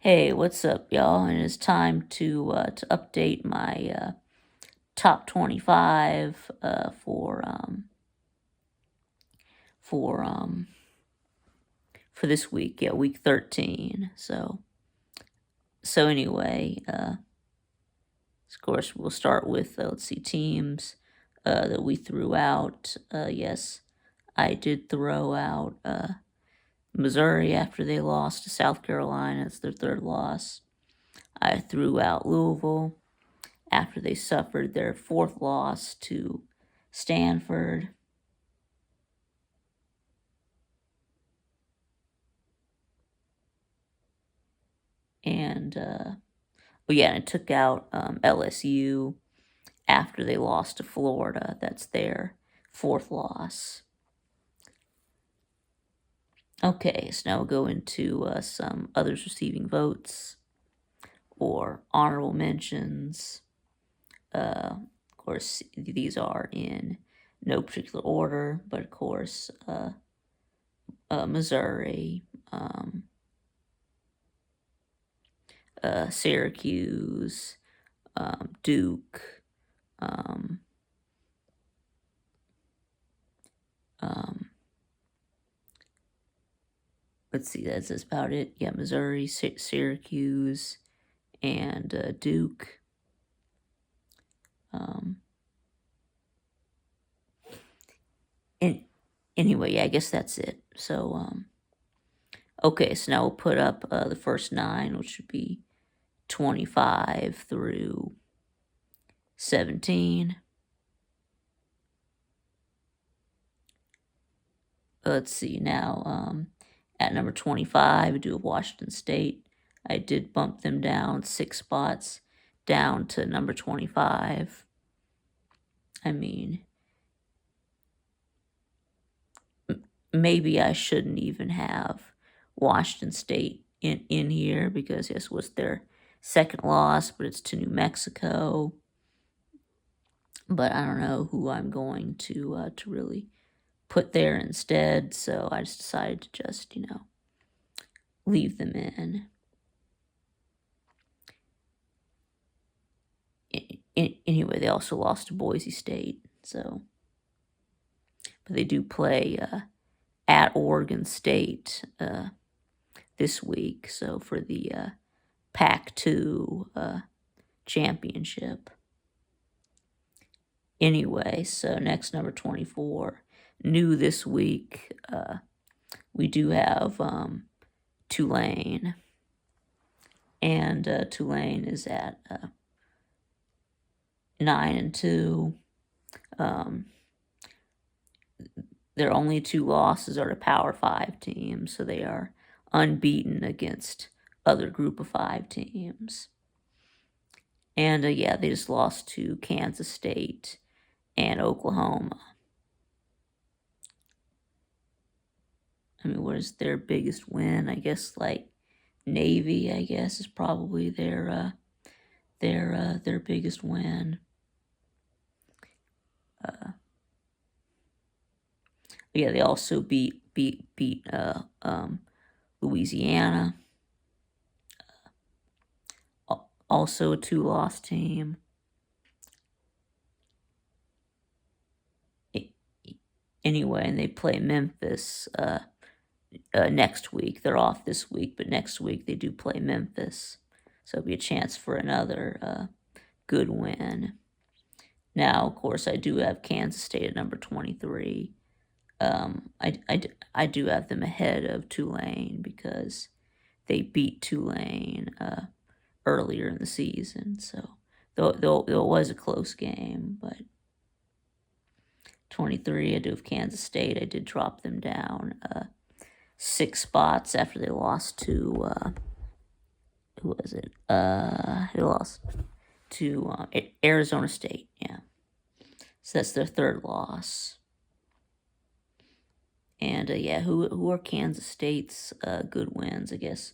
Hey, what's up, y'all? And it's time to update my top 25 for for this week. Yeah, week 13. So anyway, of course we'll start with let's see, teams that we threw out. Yes, I did throw out Missouri after they lost to South Carolina. It's their third loss. I threw out Louisville after they suffered their fourth loss to Stanford. And, and it took out LSU after they lost to Florida. That's their fourth loss. Okay, so now we'll go into some others receiving votes or honorable mentions. Of course, these are in no particular order, but of course, Missouri, Syracuse, Duke, um, um, let's see, that's about it. Yeah, Missouri, Syracuse, and Duke. And anyway, yeah, I guess that's it. So, okay, so now we'll put up the first 9, which would be 25 through 17. Let's see now. At number 25, we do have Washington State. I did bump them down 6 spots down to number 25. I mean, maybe I shouldn't even have Washington State in here because this was their second loss, but it's to New Mexico. But I don't know who I'm going to really put there instead, so I just decided to just leave them in. Anyway, they also lost to Boise State, so but they do play at Oregon State this week, so for the Pac-2 championship. Anyway, so next, number 24, new this week, we do have Tulane, and Tulane is at 9-2. Their only 2 losses are to Power 5 teams, so they are unbeaten against other Group of 5 teams. And yeah, they just lost to Kansas State and Oklahoma. I mean, what is their biggest win? I guess like Navy, I guess, is probably their biggest win. Yeah, they also beat Louisiana. Also a 2-loss team. Anyway, and they play Memphis next week. They're off this week, but next week they do play Memphis. So it'll be a chance for another good win. Now, of course, I do have Kansas State at number 23. I do have them ahead of Tulane because they beat Tulane earlier in the season. So, though it was a close game, but 23, I do have Kansas State. I did drop them down 6 spots after they lost to who was it? They lost to Arizona State. Yeah, so that's their third loss. And yeah, who are Kansas State's good wins? I guess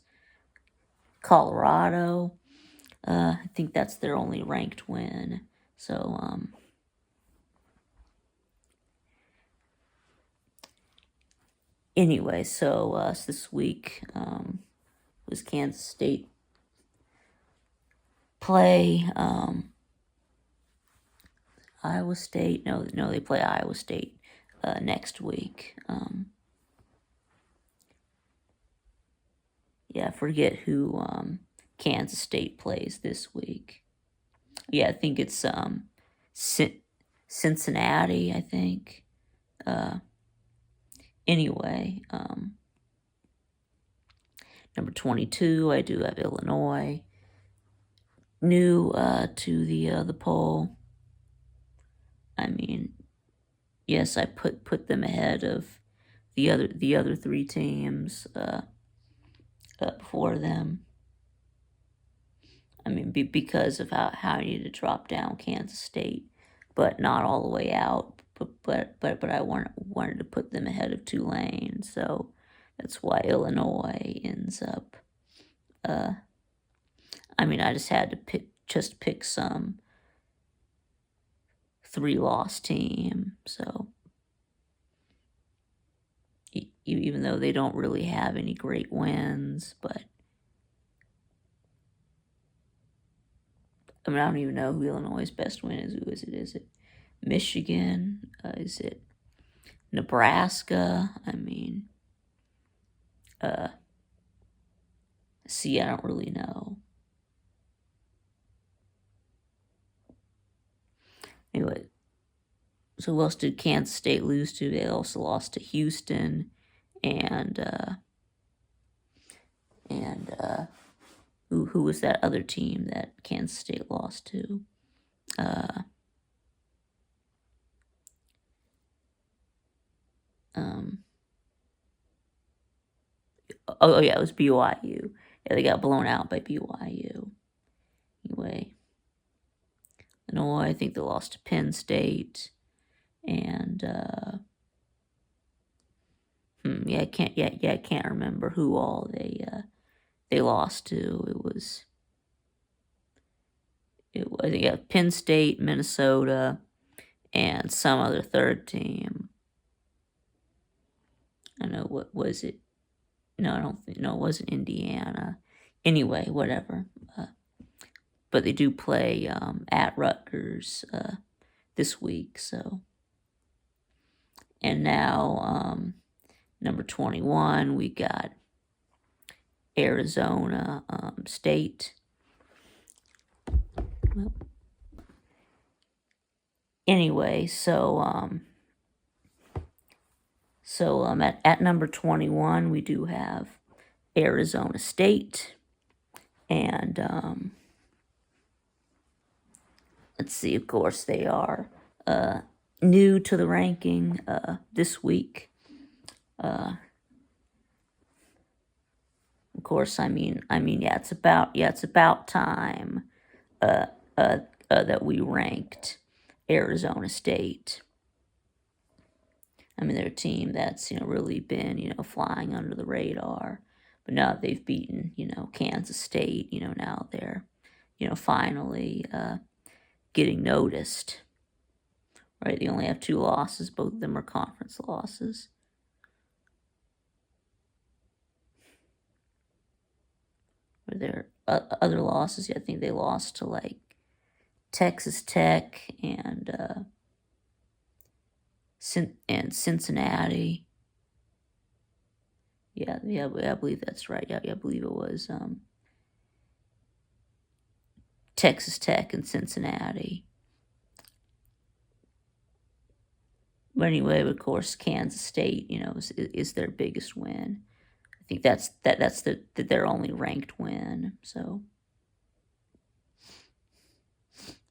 Colorado. I think that's their only ranked win. So anyway, so this week was Kansas State play Iowa State. No, they play Iowa State next week. Yeah, I forget who Kansas State plays this week. Yeah, I think it's Cincinnati, I think. Anyway, number 22, I do have Illinois. New to the poll. I mean, yes, I put them ahead of the other three teams before them. I mean, because of how I need to drop down Kansas State, but not all the way out. But I wanted to put them ahead of Tulane, so that's why Illinois ends up. I mean, I just had to pick some 3-loss team. So even though they don't really have any great wins, but I mean, I don't even know who Illinois' best win is. Who is it? Is it Michigan? Is it Nebraska? I mean, see, I don't really know. Anyway, so who else did Kansas State lose to? They also lost to Houston, and who was that other team that Kansas State lost to? Oh yeah, it was BYU. Yeah, they got blown out by BYU. Anyway, Illinois, I think they lost to Penn State, and I can't remember who all they lost to. I think Penn State, Minnesota, and some other third team. I know, what was it? No, I don't think. No, it wasn't Indiana. Anyway, whatever. But they do play at Rutgers this week. So, and now number 21, we got Arizona State. Well, anyway, so at number 21, we do have Arizona State, and let's see. Of course, they are new to the ranking this week. Of course, I mean, yeah, it's about time that we ranked Arizona State. I mean, they're a team that's really been flying under the radar, but now they've beaten Kansas State. Now they're finally getting noticed. Right? They only have 2 losses. Both of them are conference losses. Or their other losses, I think they lost to like Texas Tech and Cincinnati. Yeah, I believe that's right. Yeah, I believe it was Texas Tech and Cincinnati. But anyway, of course, Kansas State, is their biggest win. I think that's their only ranked win. So,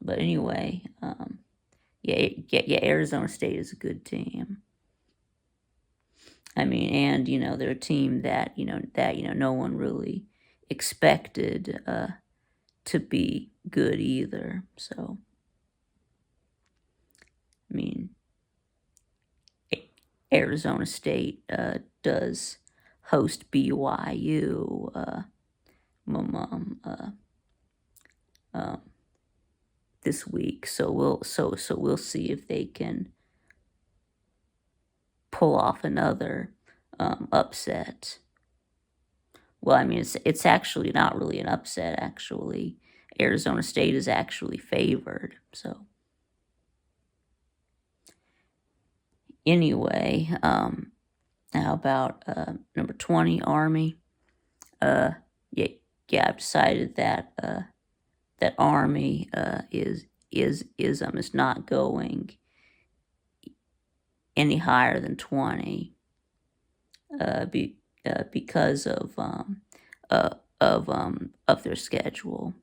but anyway, Arizona State is a good team. I mean, and they're a team that no one really expected to be good either. So, I mean, Arizona State does host BYU this week, so we'll see if they can pull off another upset. Well, I mean, it's actually not really an upset. Actually, Arizona State is actually favored. So anyway, how about number 20, Army? Yeah, yeah, I've decided that that Army is not going any higher than 20 because of their schedule.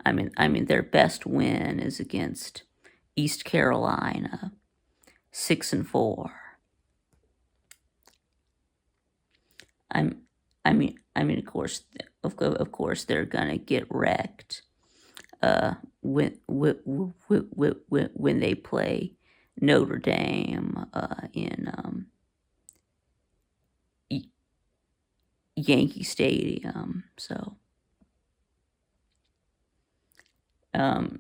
I mean their best win is against East Carolina, 6-4. I'm I mean of course they're gonna get wrecked when they play Notre Dame in Yankee Stadium. So um,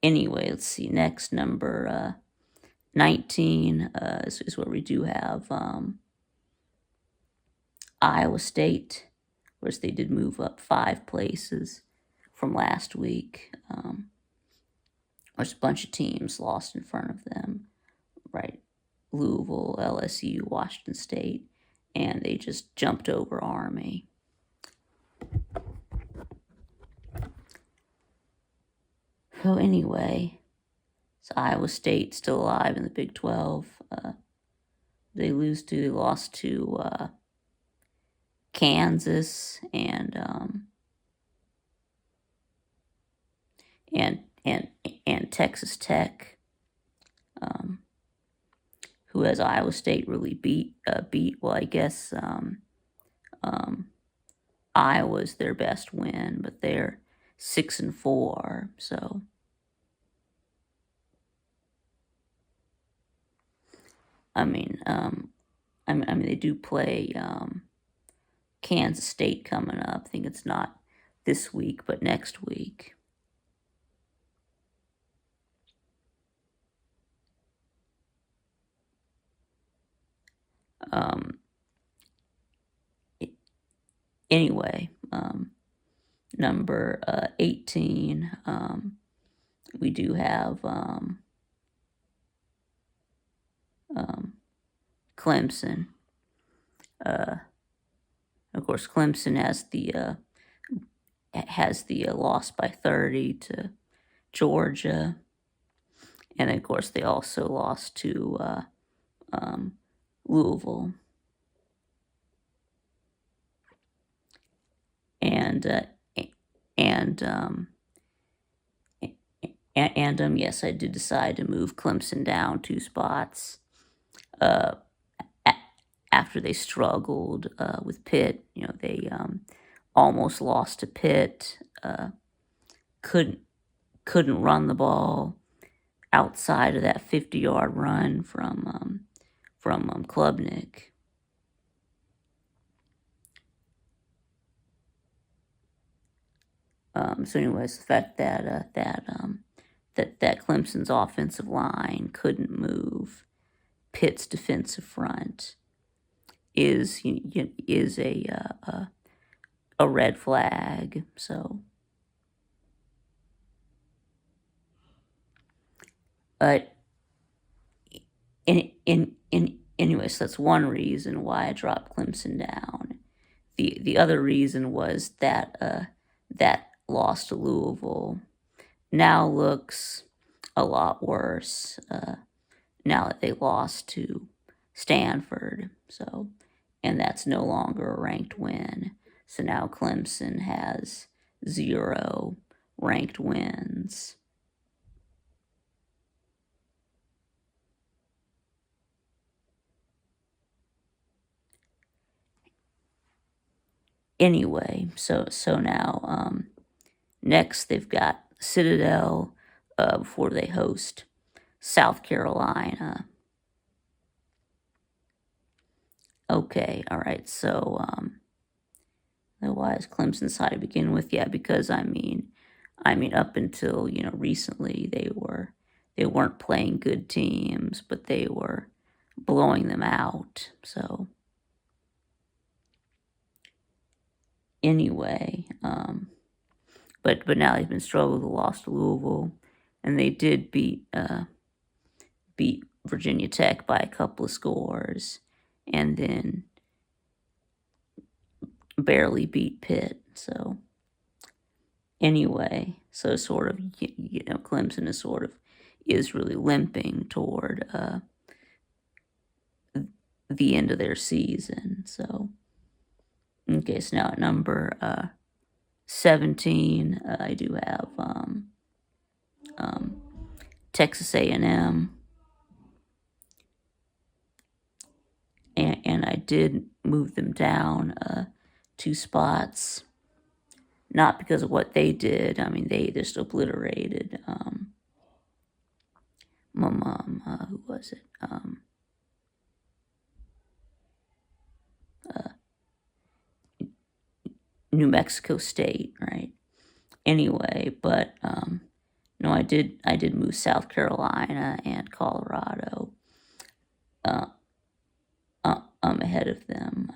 anyway, let's see. Next, number 19 is where we do have Iowa State. Of course, they did move up 5 places from last week. There's a bunch of teams lost in front of them, right? Louisville, LSU, Washington State, and they just jumped over Army. So anyway, so Iowa State still alive in the Big 12. They lost to Kansas and Texas Tech, who has Iowa State really beat. Well, I guess Iowa's their best win, but they're 6-4. So I mean they do play Kansas State coming up. I think it's not this week, but next week. Anyway, number 18, we do have Clemson. Of course, Clemson has the loss by 30 to Georgia, and of course they also lost to Louisville. And yes, I did decide to move Clemson down 2 spots after they struggled with Pitt. You know, they almost lost to Pitt. Couldn't run the ball outside of that 50-yard run from Klubnik. So anyways, the fact that that Clemson's offensive line couldn't move Pitt's defensive front is a red flag. So, but anyways, that's one reason why I dropped Clemson down. The other reason was that that loss to Louisville now looks a lot worse now that they lost to Stanford. So, and that's no longer a ranked win. So now Clemson has 0 ranked wins. Anyway, so now next they've got Citadel before they host South Carolina. Okay, all right. So why is Clemson side to begin with? Yeah, because I mean up until recently they weren't playing good teams, but they were blowing them out. So anyway, but now they've been struggling. They lost to Louisville, and they did beat Virginia Tech by a couple of scores, and then barely beat Pitt. So anyway, so sort of Clemson is really limping toward the end of their season. So okay, so now at number 17, I do have Texas A&M, and I did move them down 2 spots, not because of what they did. I mean, they just obliterated who was it? New Mexico State, right? Anyway, but no, I did move South Carolina and Colorado ahead of them.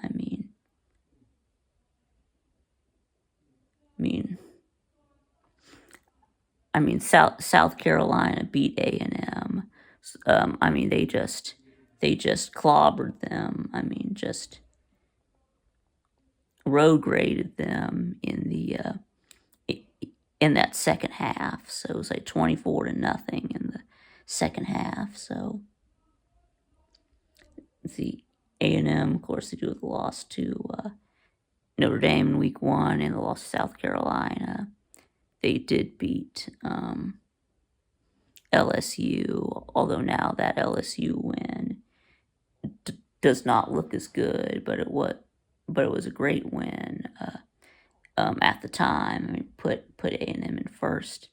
I mean, South Carolina beat A&M. I mean, they just clobbered them. I mean, just road graded them in that second half. So it was like 24-0 in the second half. So the A&M, of course, they do the loss to Notre Dame in week 1 and the loss to South Carolina. They did beat LSU, although now that LSU win does not look as good, but it was a great win at the time. I mean, put A&M in first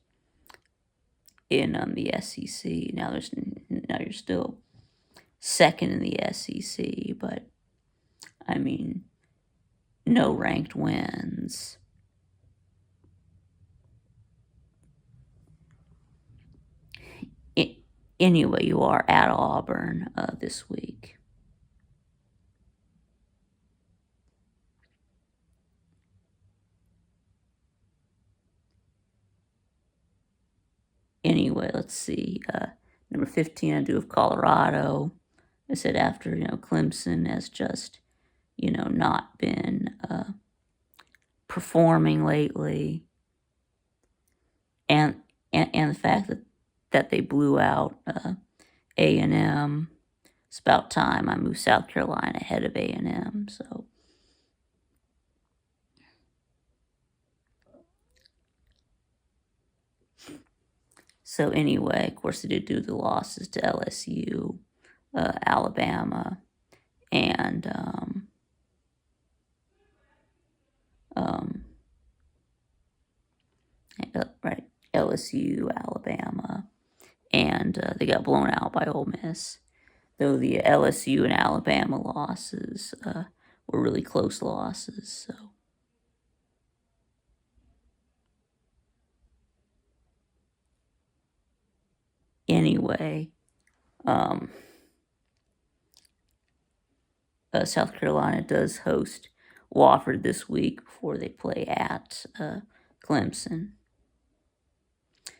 in the SEC. Now you're still second in the SEC, but I mean, no ranked wins. Anyway, you are at Auburn this week. Anyway, let's see. Number 15, I do have Colorado. I said after, Clemson has just, not been performing lately. And the fact that they blew out A&M, it's about time I moved South Carolina ahead of A&M. So anyway, of course, they did do the losses to LSU, Alabama, and right, LSU, Alabama, and they got blown out by Ole Miss. Though the LSU and Alabama losses were really close losses. So anyway, South Carolina does host Wofford this week before they play at Clemson.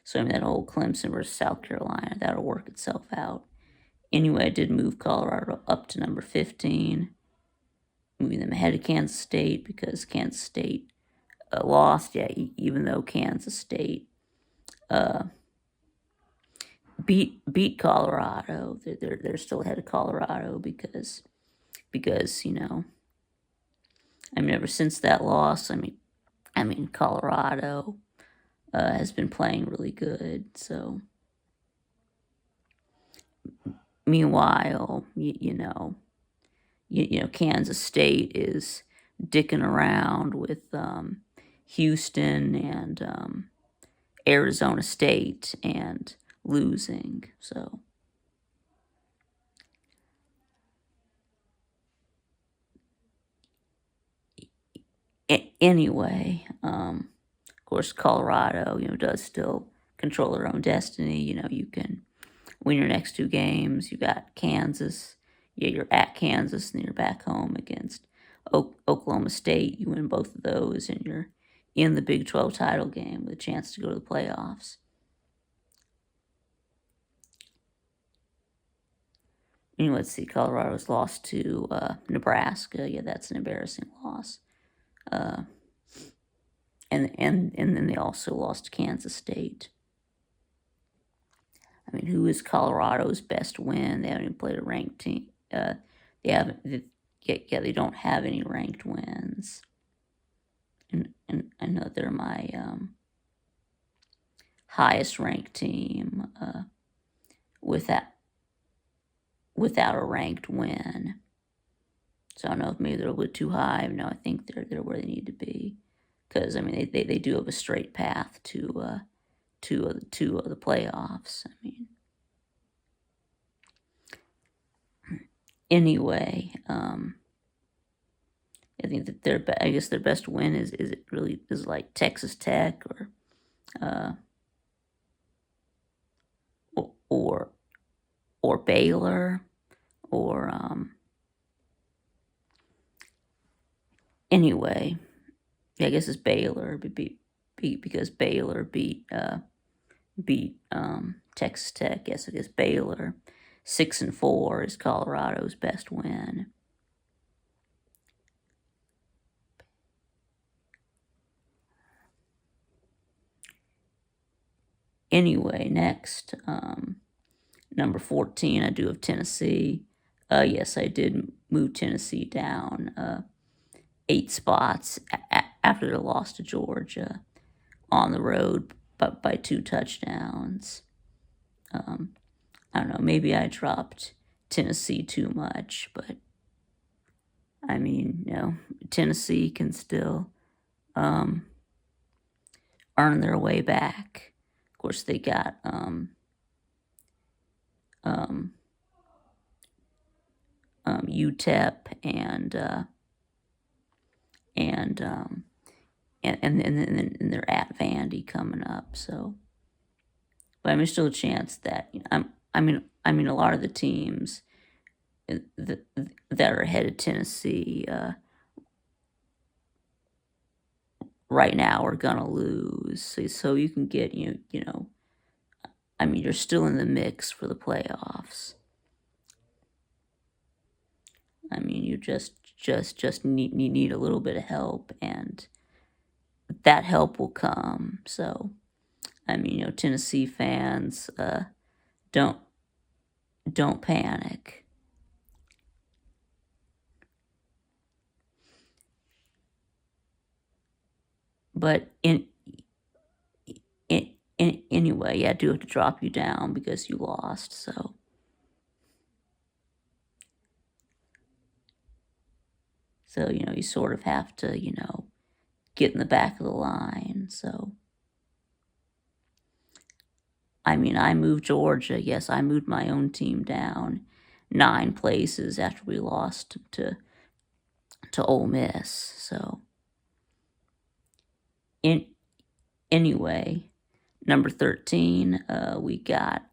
So I mean, that whole Clemson versus South Carolina, that'll work itself out. Anyway, I did move Colorado up to number 15, moving them ahead of Kansas State because Kansas State lost. Yeah, even though Kansas State beat Colorado, they're still ahead of Colorado because I mean, ever since that loss, I mean Colorado has been playing really good. So meanwhile, Kansas State is dicking around with Houston and Arizona State and losing. So anyway, of course, Colorado, does still control their own destiny. You can win your next 2 games. You got Kansas. Yeah, you're at Kansas, and then you're back home against Oklahoma State. You win both of those, and you're in the Big 12 title game with a chance to go to the playoffs. And let's see, Colorado's lost to Nebraska. Yeah, that's an embarrassing loss. And then they also lost to Kansas State. I mean, who is Colorado's best win? They haven't even played a ranked team. They haven't. They don't have any ranked wins. And I know they're my highest ranked team without a ranked win. So I don't know if maybe they're a little too high. No, I think they're where they need to be, because I mean they do have a straight path to the playoffs. I mean, anyway, I think that I guess their best win is it really is like Texas Tech or Baylor or anyway, yeah, I guess it's Baylor because Baylor beat Texas Tech. Yes, it is Baylor. 6-4 is Colorado's best win. Anyway, next, number 14, I do have Tennessee. Yes, I did move Tennessee down 8 spots after their loss to Georgia on the road, but by 2 touchdowns. I don't know, maybe I dropped Tennessee too much, but I mean, Tennessee can still earn their way back. Of course, they got UTEP and they're at Vandy coming up. So, but I mean, there's still a chance that I mean, a lot of the teams that are ahead of Tennessee right now are gonna lose. So you can get I mean, you're still in the mix for the playoffs. I mean, you just need a little bit of help, and that help will come. So, I mean, Tennessee fans, don't panic. But anyway, yeah, I do have to drop you down because you lost. So you sort of have to get in the back of the line. So I mean, I moved Georgia. Yes, I moved my own team down 9 places after we lost to Ole Miss. So anyway, number 13, we got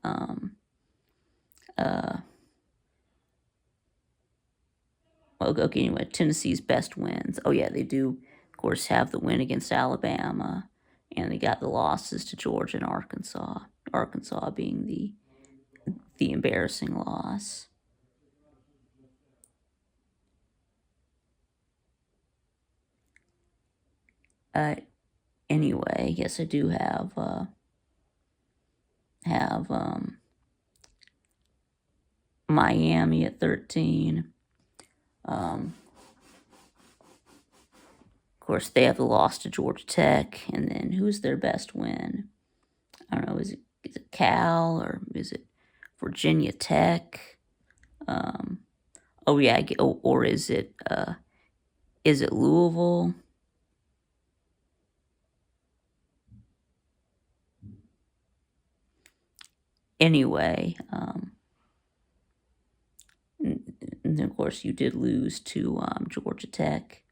okay, anyway, Tennessee's best wins. Oh yeah, they do, of course, have the win against Alabama, and they got the losses to Georgia and Arkansas. Arkansas being the embarrassing loss. Anyway, yes, I do have Miami at 13. Of course, they have the loss to Georgia Tech, and then who's their best win? I don't know. Is it Cal or is it Virginia Tech? Oh yeah, or is it Louisville? Anyway, and of course you did lose to Georgia Tech.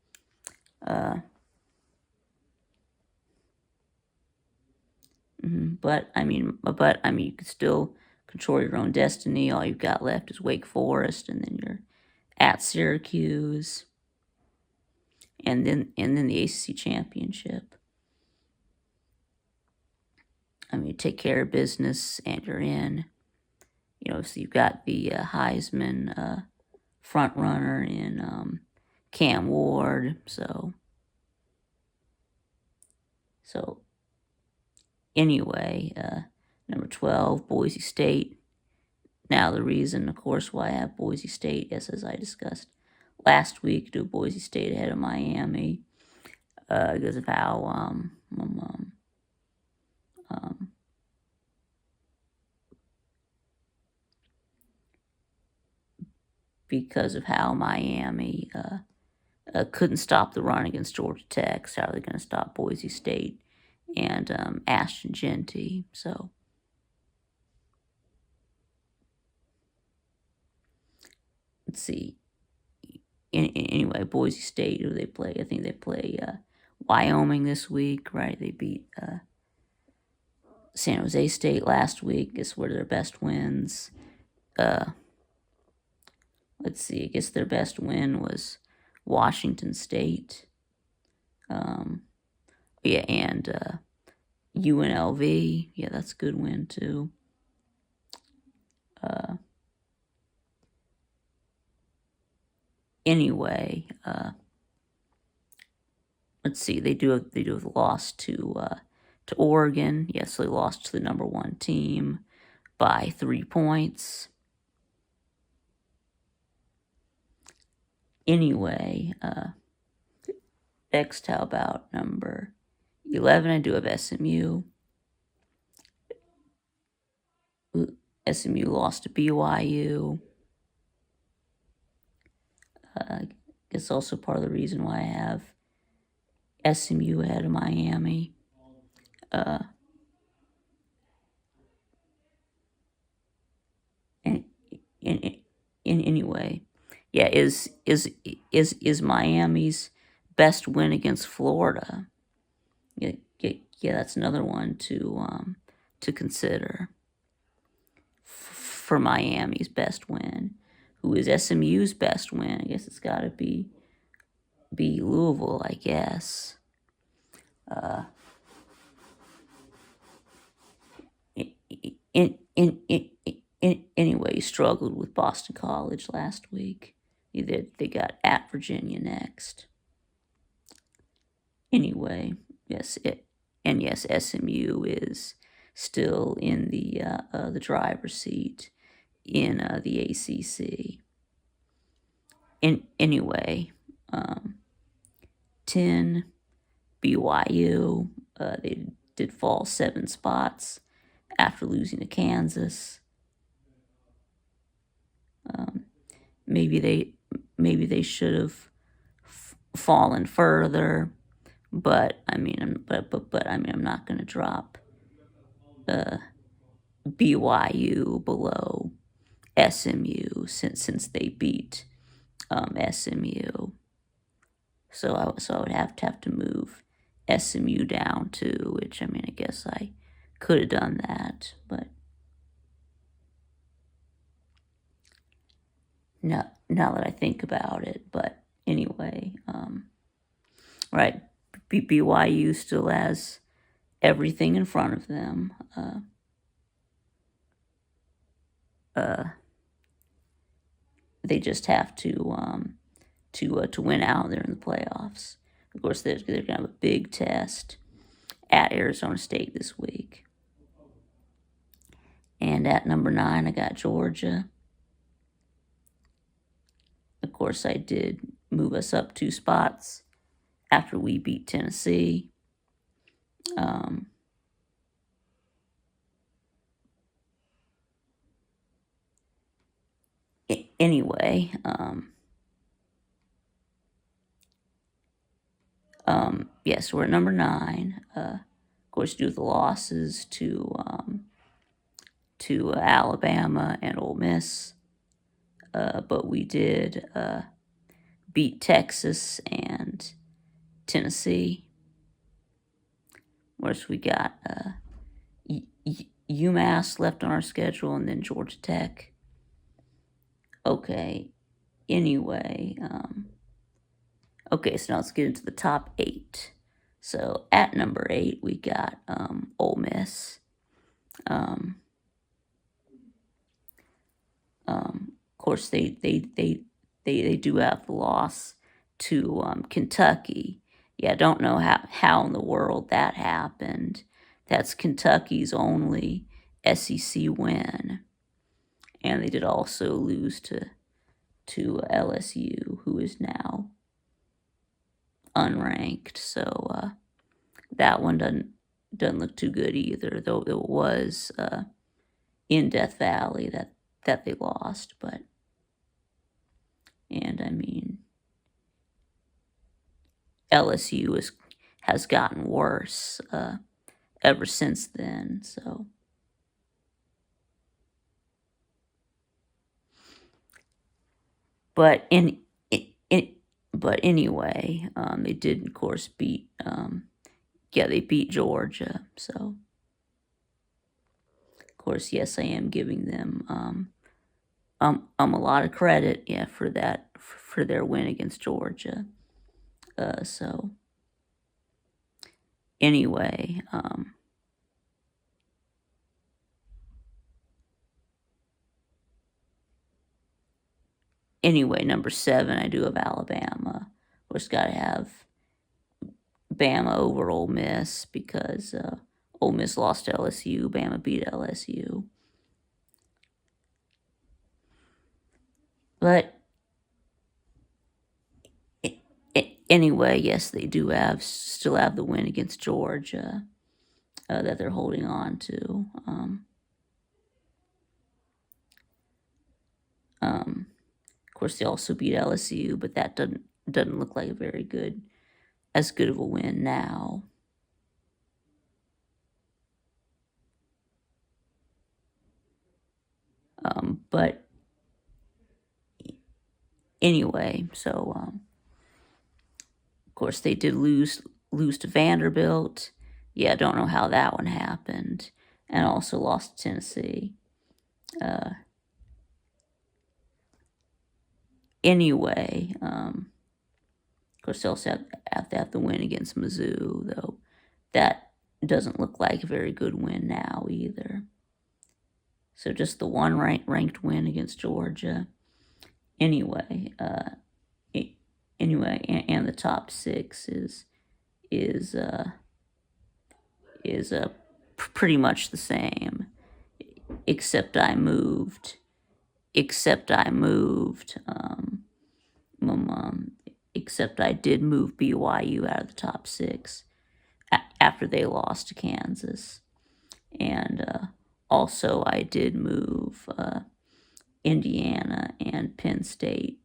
But I mean, you can still control your own destiny. All you've got left is Wake Forest, and then you're at Syracuse, and then the ACC championship. I mean, take care of business and you're in. So you've got the Heisman front runner in Cam Ward. So anyway, number 12, Boise State. Now the reason, of course, why I have Boise State, as I discussed last week, do Boise State ahead of Miami because of how Miami couldn't stop the run against Georgia Tech. So how are they going to stop Boise State and Ashton Jeanty? So let's see. Anyway, Boise State, who they play? I think they play Wyoming this week, right? They beat San Jose State last week. It's where their best wins. Let's see. I guess their best win was Washington State. Yeah, and UNLV. Yeah, that's a good win too. Anyway, let's see. They do have a loss to Oregon. Yes, they lost to the number 1 team by 3 points. Anyway, next, how about number 11? I do have SMU. SMU lost to BYU. It's also part of the reason why I have SMU ahead of Miami. Anyway, yeah, is Miami's best win against Florida? Yeah, that's another one to consider for Miami's best win. Who is SMU's best win? I guess it's got to be Louisville, I guess. Anyway, struggled with Boston College last week. They got at Virginia next. Anyway, yes, SMU is still in the driver's seat in the ACC. Anyway, 10 BYU. They did fall 7 spots after losing to Kansas. Maybe they should have fallen further, but I mean, I'm not going to drop BYU below SMU since they beat SMU. So I would have to move SMU down too, which I mean, I guess I could have done that, but now that I think about it. But anyway, right, BYU still has everything in front of them. They just have to win out there in the playoffs. Of course, they're going to have a big test at Arizona State this week. And at number 9, I got Georgia. Of course, I did move us up 2 spots after we beat Tennessee. Anyway, yes, we're at number 9. Of course, due to the losses to Alabama and Ole Miss, but we did beat Texas and Tennessee. Whereas we got UMass left on our schedule, and then Georgia Tech. Okay. Anyway, okay, so now let's get into the top 8. So at number 8, we got Ole Miss. Um, of course, they do have the loss to Kentucky. Yeah, I don't know how in the world that happened. That's Kentucky's only SEC win, and they did also lose to LSU, who is now unranked. So that one doesn't look too good either. Though it was in Death Valley that they lost, but and I mean LSU has gotten worse ever since then. So, but but anyway, they did of course beat. Yeah, they beat Georgia. So, of course, yes, I am giving them a lot of credit. Yeah, for that for their win against Georgia. So anyway, number 7, I do have Alabama. Of course, got to have Bama over Ole Miss because Ole Miss lost to LSU. Bama beat LSU. But anyway, yes, they do still have the win against Georgia that they're holding on to. Of course, they also beat LSU, but that doesn't look like as good of a win now. But anyway, so of course they did lose to Vanderbilt. Yeah, I don't know how that one happened, and also lost to Tennessee. Anyway, of course they also have to have the win against Mizzou, though that doesn't look like a very good win now either. So just the one ranked win against Georgia. Anyway, and the top 6 is pretty much the same, except I moved. Except I did move BYU out of the top 6 after they lost to Kansas, and also I did move Indiana and Penn State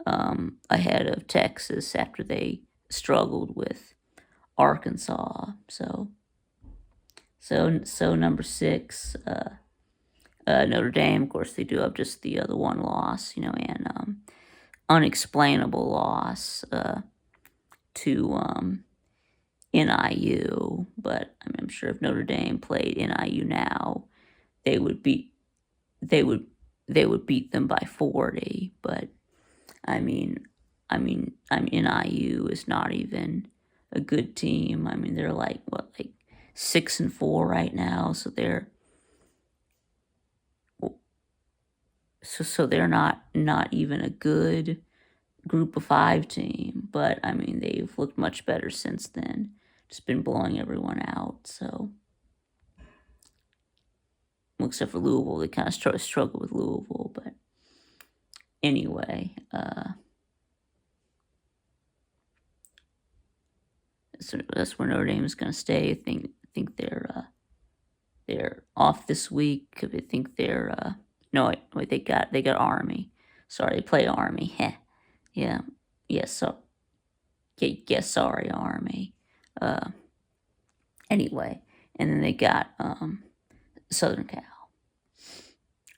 ahead of Texas after they struggled with Arkansas. So number 6, Notre Dame. Of course, they do have just the other one loss, and unexplainable loss to NIU. But I'm sure if Notre Dame played NIU now, they would beat them by 40. But I mean, NIU is not even a good team. I mean, they're like 6-4 right now, so they're not even a good group of 5 team. But I mean, they've looked much better since then. Just been blowing everyone out. So except for Louisville, they kind of struggle with Louisville. But anyway, so that's where Notre Dame is going to stay. I think they're off this week. I think they're no wait, they got Army. Sorry, they play Army. Yeah. So yeah, sorry, Army. Anyway, and then they got Southern Cal.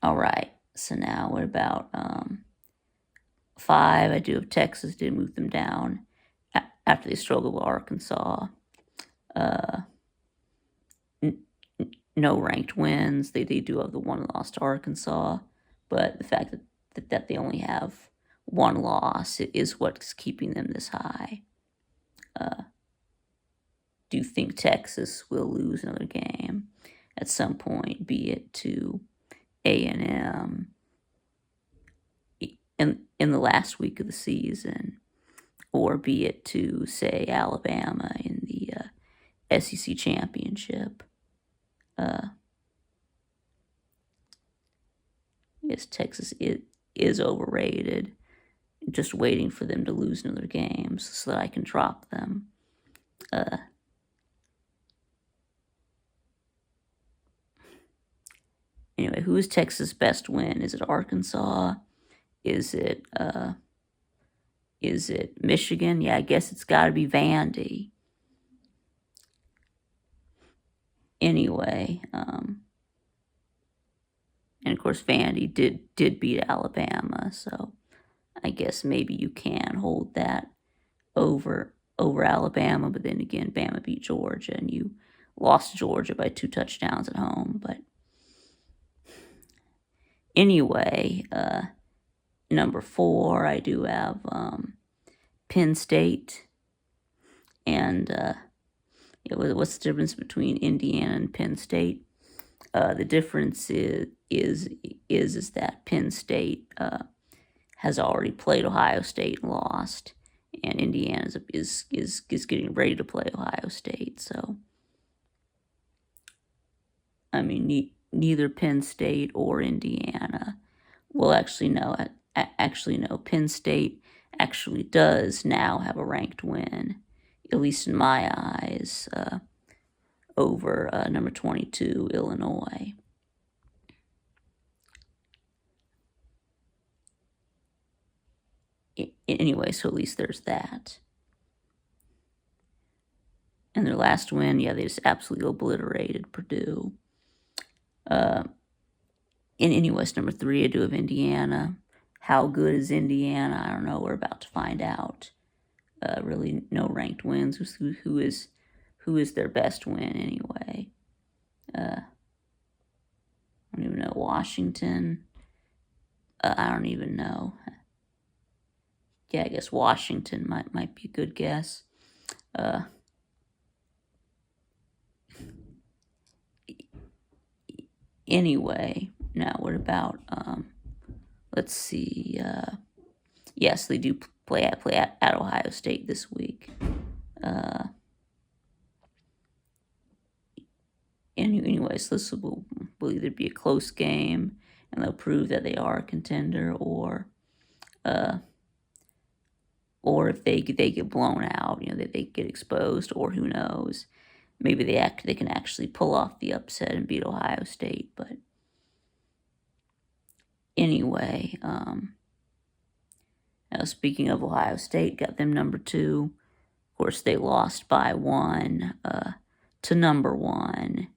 All right. So now what about 5? I do have Texas. Did move them down after they struggled with Arkansas. No ranked wins. They do have the one loss to Arkansas, but the fact that they only have one loss is what's keeping them this high. Do you think Texas will lose another game? at some point, be it to A&M in the last week of the season, or be it to, say, Alabama in the SEC championship. Yes, Texas is overrated. Just waiting for them to lose another games so that I can drop them. Anyway, who is Texas' best win? Is it Arkansas? Is it Michigan? Yeah, I guess it's got to be Vandy. Anyway, and of course Vandy did beat Alabama, so I guess maybe you can hold that over Alabama, but then again, Bama beat Georgia, and you lost Georgia by 2 touchdowns at home. But anyway, number 4, I do have Penn State, and what's the difference between Indiana and Penn State? The difference is that Penn State has already played Ohio State and lost, and Indiana is getting ready to play Ohio State. So, I mean, neither Penn State or Indiana will actually know. No, Penn State actually does now have a ranked win, at least in my eyes, over number 22 Illinois. Anyway, so at least there's that. And their last win, yeah, they just absolutely obliterated Purdue. Anyways, number 3, I do have Indiana. How good is Indiana? I don't know. We're about to find out. Really, no ranked wins. Who is their best win anyway? I don't even know. Washington. I don't even know. Yeah, I guess Washington might be a good guess. Anyway, now what about let's see. Yes, they do play at Ohio State this week. Anyways, this will either be a close game and they'll prove that they are a contender, or if they get blown out, they get exposed, or who knows, maybe they can actually pull off the upset and beat Ohio State. But anyway, now speaking of Ohio State, got them number 2. Of course, they lost by 1 to number 1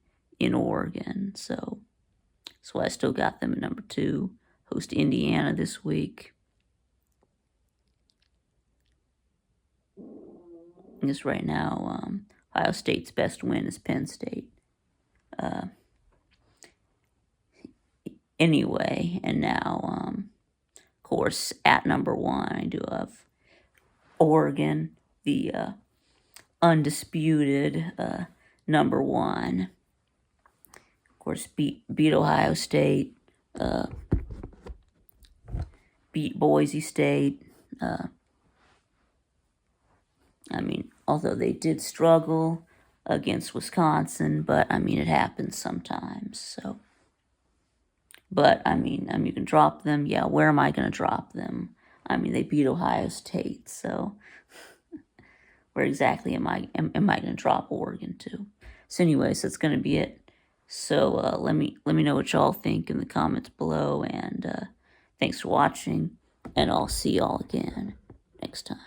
in Oregon, so that's why I still got them at number 2. Host Indiana this week. I guess right now, Ohio State's best win is Penn State. Anyway, and now, of course, at number 1, I do have Oregon, the undisputed number 1. Of course, beat Ohio State, beat Boise State. I mean, although they did struggle against Wisconsin, but I mean, it happens sometimes. So, but I mean, you can drop them. Yeah, where am I going to drop them? I mean, they beat Ohio State, so where exactly am I going to drop Oregon to? So, anyways, that's going to be it. So let me know what y'all think in the comments below, and thanks for watching, and I'll see y'all again next time.